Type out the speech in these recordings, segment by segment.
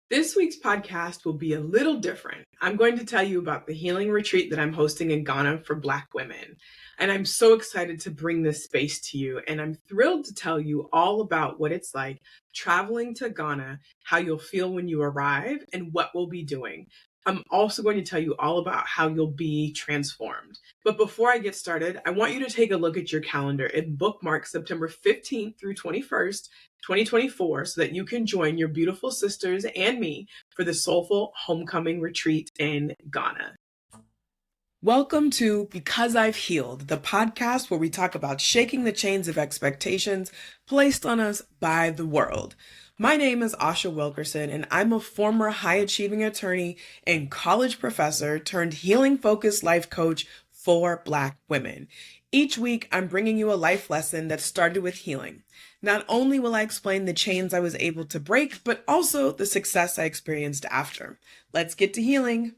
This week's podcast will be a little different. I'm going to tell you about the healing retreat that I'm hosting in Ghana for Black women. And I'm so excited to bring this space to you. And I'm thrilled to tell you all about what it's like traveling to Ghana, how you'll feel when you arrive, and what we'll be doing. I'm also going to tell you all about how you'll be transformed. But before I get started, I want you to take a look at your calendar and bookmark September 15th through 21st 2024 so that you can join your beautiful sisters and me for the Soulful Homecoming Retreat in Ghana. Welcome to Because I've Healed, the podcast where we talk about shaking the chains of expectations placed on us by the world. My name is Asha Wilkerson, and I'm a former high-achieving attorney and college professor turned healing-focused life coach for Black women. Each week, I'm bringing you a life lesson that started with healing. Not only will I explain the chains I was able to break, but also the success I experienced after. Let's get to healing.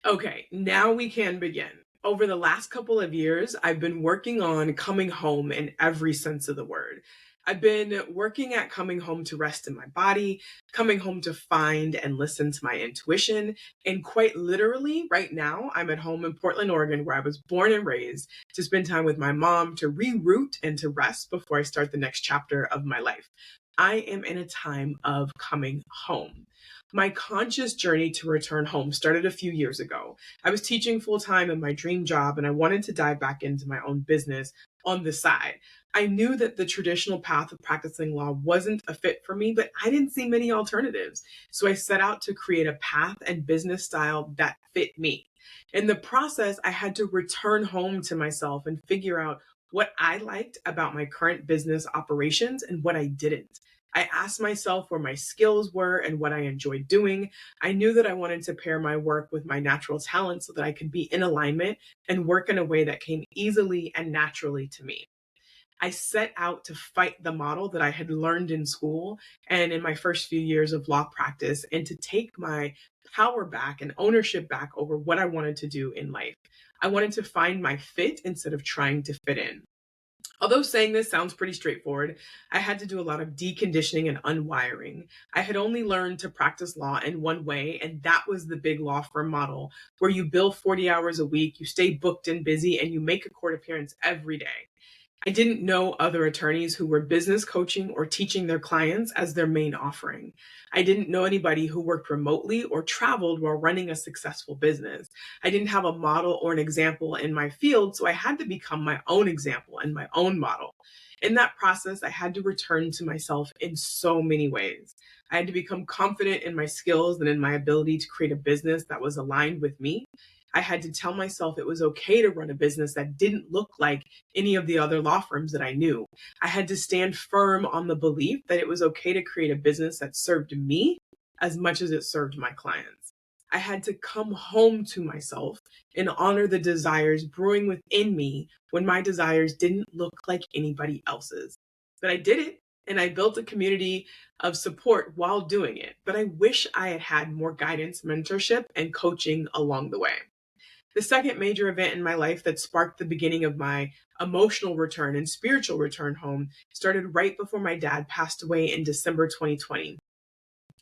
Okay, now we can begin. Over the last couple of years, I've been working on coming home in every sense of the word. I've been working at coming home to rest in my body, coming home to find and listen to my intuition. And quite literally, right now, I'm at home in Portland, Oregon, where I was born and raised, to spend time with my mom, to reroute and to rest before I start the next chapter of my life. I am in a time of coming home. My conscious journey to return home started a few years ago. I was teaching full time in my dream job, and I wanted to dive back into my own business on the side. I knew that the traditional path of practicing law wasn't a fit for me, but I didn't see many alternatives. So I set out to create a path and business style that fit me. In the process, I had to return home to myself and figure out what I liked about my current business operations and what I didn't. I asked myself where my skills were and what I enjoyed doing. I knew that I wanted to pair my work with my natural talent so that I could be in alignment and work in a way that came easily and naturally to me. I set out to fight the model that I had learned in school and in my first few years of law practice, and to take my power back and ownership back over what I wanted to do in life. I wanted to find my fit instead of trying to fit in. Although saying this sounds pretty straightforward, I had to do a lot of deconditioning and unwiring. I had only learned to practice law in one way, and that was the big law firm model, where you bill 40 hours a week, you stay booked and busy, and you make a court appearance every day. I didn't know other attorneys who were business coaching or teaching their clients as their main offering. I didn't know anybody who worked remotely or traveled while running a successful business. I didn't have a model or an example in my field, so I had to become my own example and my own model. In that process, I had to return to myself in so many ways. I had to become confident in my skills and in my ability to create a business that was aligned with me. I had to tell myself it was okay to run a business that didn't look like any of the other law firms that I knew. I had to stand firm on the belief that it was okay to create a business that served me as much as it served my clients. I had to come home to myself and honor the desires brewing within me when my desires didn't look like anybody else's. But I did it, and I built a community of support while doing it. But I wish I had had more guidance, mentorship, and coaching along the way. The second major event in my life that sparked the beginning of my emotional return and spiritual return home started right before my dad passed away in December 2020.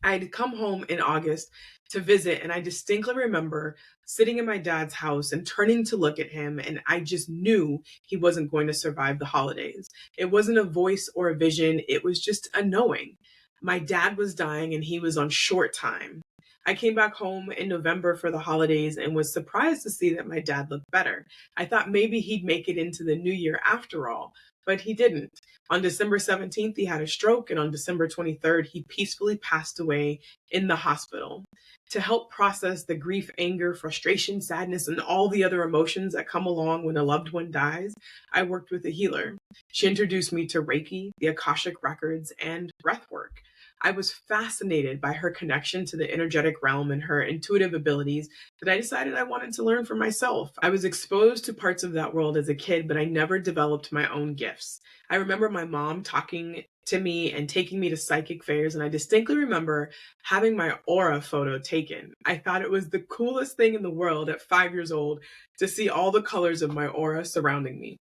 I had come home in August to visit, and I distinctly remember sitting in my dad's house and turning to look at him, and I just knew he wasn't going to survive the holidays. It wasn't a voice or a vision, it was just a knowing. My dad was dying, and he was on short time. I came back home in November for the holidays and was surprised to see that my dad looked better. I thought maybe he'd make it into the new year after all, but he didn't. On December 17th, he had a stroke, and on December 23rd, he peacefully passed away in the hospital. To help process the grief, anger, frustration, sadness, and all the other emotions that come along when a loved one dies, I worked with a healer. She introduced me to Reiki, the Akashic Records, and breath work. I was fascinated by her connection to the energetic realm and her intuitive abilities that I decided I wanted to learn for myself. I was exposed to parts of that world as a kid, but I never developed my own gifts. I remember my mom talking to me and taking me to psychic fairs, and I distinctly remember having my aura photo taken. I thought it was the coolest thing in the world at 5 years old to see all the colors of my aura surrounding me.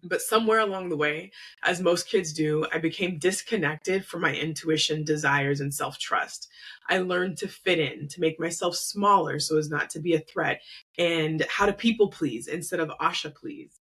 But somewhere along the way, as most kids do, I became disconnected from my intuition, desires, and self trust. I learned to fit in, to make myself smaller so as not to be a threat, and how to people please instead of Asha please.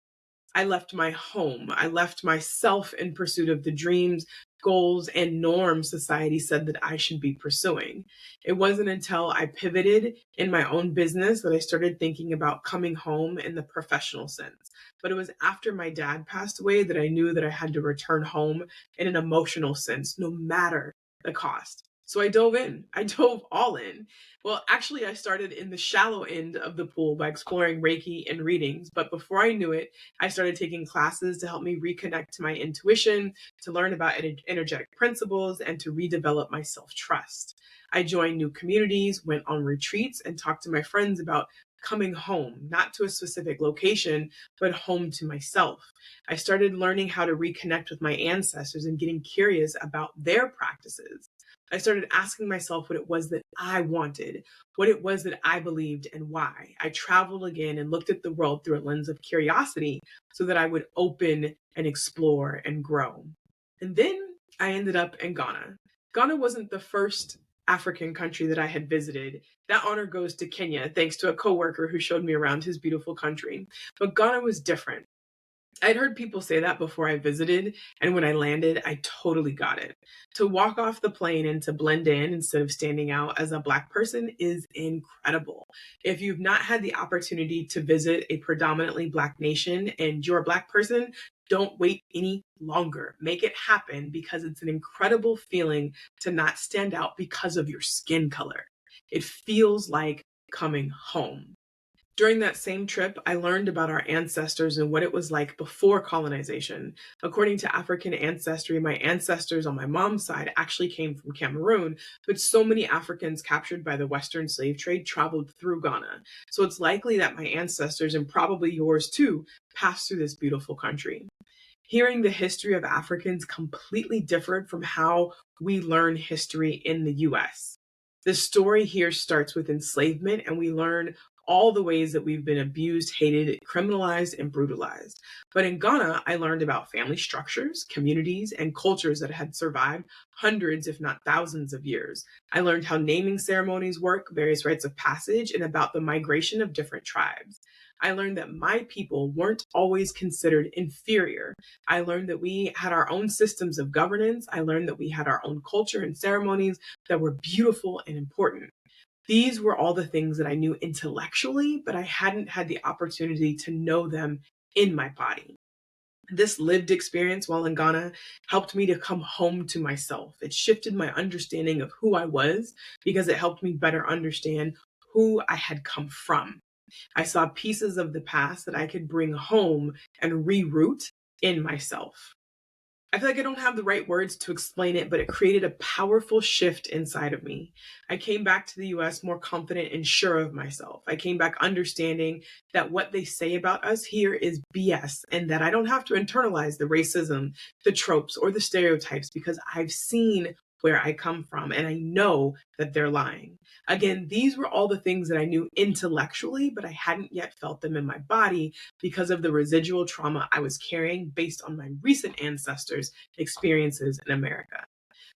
I left my home. I left myself in pursuit of the dreams, goals, and norms society said that I should be pursuing. It wasn't until I pivoted in my own business that I started thinking about coming home in the professional sense. But it was after my dad passed away that I knew that I had to return home in an emotional sense, no matter the cost. So I dove in. I dove all in. Well, actually, I started in the shallow end of the pool by exploring Reiki and readings. But before I knew it, I started taking classes to help me reconnect to my intuition, to learn about energetic principles, and to redevelop my self trust. I joined new communities, went on retreats, and talked to my friends about coming home, not to a specific location, but home to myself. I started learning how to reconnect with my ancestors and getting curious about their practices. I started asking myself what it was that I wanted, what it was that I believed, and why. I traveled again and looked at the world through a lens of curiosity so that I would open and explore and grow. And then I ended up in Ghana. Ghana wasn't the first African country that I had visited. That honor goes to Kenya, thanks to a coworker who showed me around his beautiful country. But Ghana was different. I'd heard people say that before I visited, and when I landed, I totally got it. To walk off the plane and to blend in instead of standing out as a Black person is incredible. If you've not had the opportunity to visit a predominantly Black nation and you're a Black person, don't wait any longer. Make it happen because it's an incredible feeling to not stand out because of your skin color. It feels like coming home. During that same trip, I learned about our ancestors and what it was like before colonization. According to African ancestry, my ancestors on my mom's side actually came from Cameroon, but so many Africans captured by the Western slave trade traveled through Ghana. So it's likely that my ancestors, and probably yours too, passed through this beautiful country. Hearing the history of Africans completely differed from how we learn history in the US. The story here starts with enslavement, and we learn all the ways that we've been abused, hated, criminalized, and brutalized. But in Ghana, I learned about family structures, communities, and cultures that had survived hundreds, if not thousands of years. I learned how naming ceremonies work, various rites of passage, and about the migration of different tribes. I learned that my people weren't always considered inferior. I learned that we had our own systems of governance. I learned that we had our own culture and ceremonies that were beautiful and important. These were all the things that I knew intellectually, but I hadn't had the opportunity to know them in my body. This lived experience while in Ghana helped me to come home to myself. It shifted my understanding of who I was because it helped me better understand who I had come from. I saw pieces of the past that I could bring home and reroute in myself. I feel like I don't have the right words to explain it, but it created a powerful shift inside of me. I came back to the US more confident and sure of myself. I came back understanding that what they say about us here is BS and that I don't have to internalize the racism, the tropes, or the stereotypes because I've seen where I come from and I know that they're lying. Again, these were all the things that I knew intellectually, but I hadn't yet felt them in my body because of the residual trauma I was carrying based on my recent ancestors' experiences in America.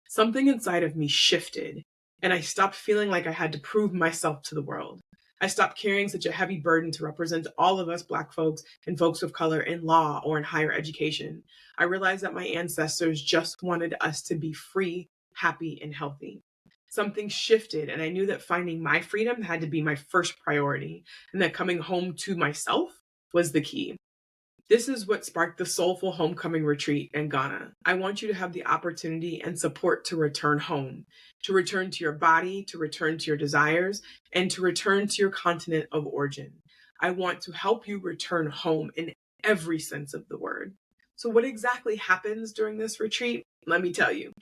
Something inside of me shifted, and I stopped feeling like I had to prove myself to the world. I stopped carrying such a heavy burden to represent all of us Black folks and folks of color in law or in higher education. I realized that my ancestors just wanted us to be free, happy, and healthy. Something shifted, and I knew that finding my freedom had to be my first priority, and that coming home to myself was the key. This is what sparked the Soulful Homecoming Retreat in Ghana. I want you to have the opportunity and support to return home, to return to your body, to return to your desires, and to return to your continent of origin. I want to help you return home in every sense of the word. So, what exactly happens during this retreat? Let me tell you.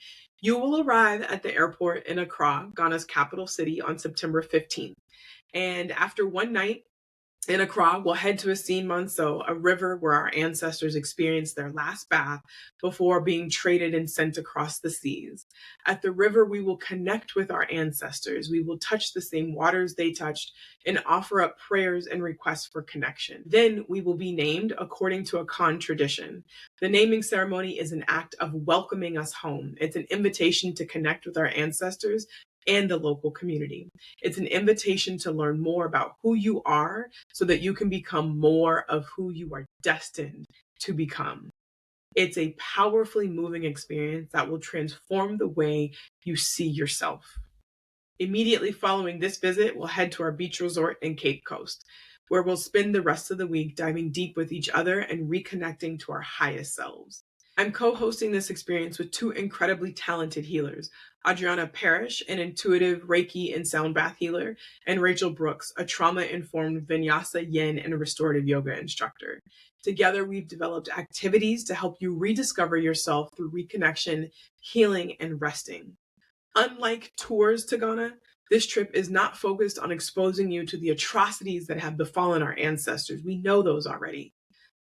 You will arrive at the airport in Accra, Ghana's capital city, on September 15th. And after one night, In Accra, we'll head to Asin Manso, a river where our ancestors experienced their last bath before being traded and sent across the seas. At the river, we will connect with our ancestors. We will touch the same waters they touched and offer up prayers and requests for connection. Then we will be named according to a Khan tradition. The naming ceremony is an act of welcoming us home. It's an invitation to connect with our ancestors and the local community. It's an invitation to learn more about who you are so that you can become more of who you are destined to become. It's a powerfully moving experience that will transform the way you see yourself. Immediately following this visit, we'll head to our beach resort in Cape Coast, where we'll spend the rest of the week diving deep with each other and reconnecting to our highest selves. I'm co-hosting this experience with two incredibly talented healers, Adriana Parrish, an intuitive Reiki and sound bath healer, and Rachel Brooks, a trauma-informed Vinyasa, Yin, and restorative yoga instructor. Together, we've developed activities to help you rediscover yourself through reconnection, healing, and resting. Unlike tours to Ghana, this trip is not focused on exposing you to the atrocities that have befallen our ancestors. We know those already.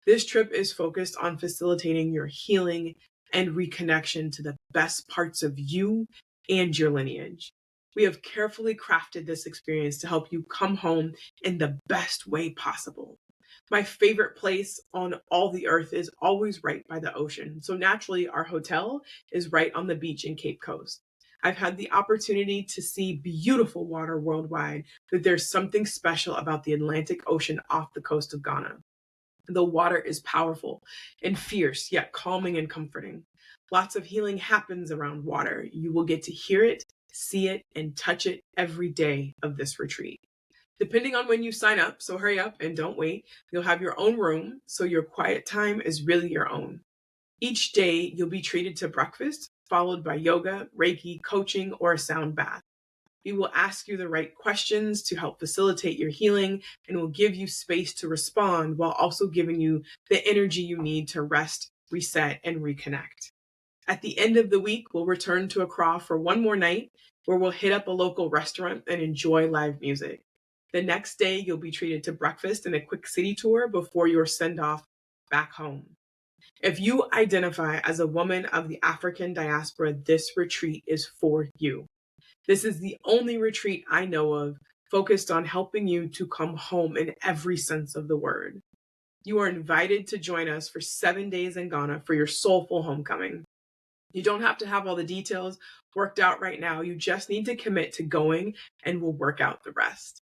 This trip is focused on facilitating your healing and reconnection to the best parts of you and your lineage. We have carefully crafted this experience to help you come home in the best way possible. My favorite place on all the earth is always right by the ocean. So naturally, our hotel is right on the beach in Cape Coast. I've had the opportunity to see beautiful water worldwide, but there's something special about the Atlantic Ocean off the coast of Ghana. The water is powerful and fierce, yet calming and comforting. Lots of healing happens around water. You will get to hear it, see it, and touch it every day of this retreat. Depending on when you sign up, so hurry up and don't wait, you'll have your own room, so your quiet time is really your own. Each day, you'll be treated to breakfast, followed by yoga, Reiki, coaching, or a sound bath. We will ask you the right questions to help facilitate your healing and will give you space to respond while also giving you the energy you need to rest, reset, and reconnect. At the end of the week, we'll return to Accra for one more night where we'll hit up a local restaurant and enjoy live music. The next day, you'll be treated to breakfast and a quick city tour before your send-off back home. If you identify as a woman of the African diaspora, this retreat is for you. This is the only retreat I know of focused on helping you to come home in every sense of the word. You are invited to join us for 7 days in Ghana for your soulful homecoming. You don't have to have all the details worked out right now. You just need to commit to going and we'll work out the rest.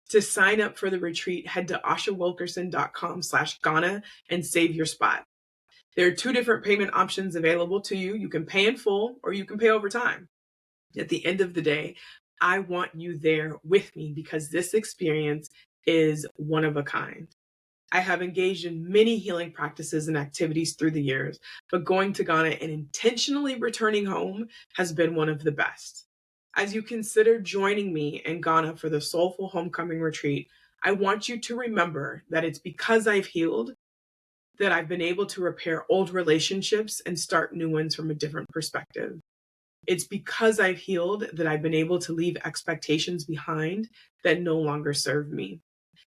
To sign up for the retreat, head to ashawilkerson.com/Ghana and save your spot. There are 2 different payment options available to you. You can pay in full or you can pay over time. At the end of the day, I want you there with me because this experience is one of a kind. I have engaged in many healing practices and activities through the years, but going to Ghana and intentionally returning home has been one of the best. As you consider joining me in Ghana for the Soulful Homecoming Retreat, I want you to remember that it's because I've healed that I've been able to repair old relationships and start new ones from a different perspective. It's because I've healed that I've been able to leave expectations behind that no longer serve me.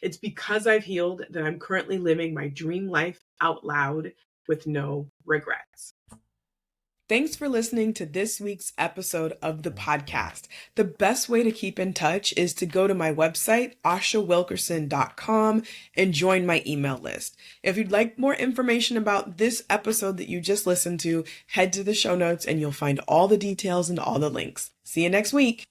It's because I've healed that I'm currently living my dream life out loud with no regrets. Thanks for listening to this week's episode of the podcast. The best way to keep in touch is to go to my website, ashawilkerson.com, and join my email list. If you'd like more information about this episode that you just listened to, head to the show notes and you'll find all the details and all the links. See you next week.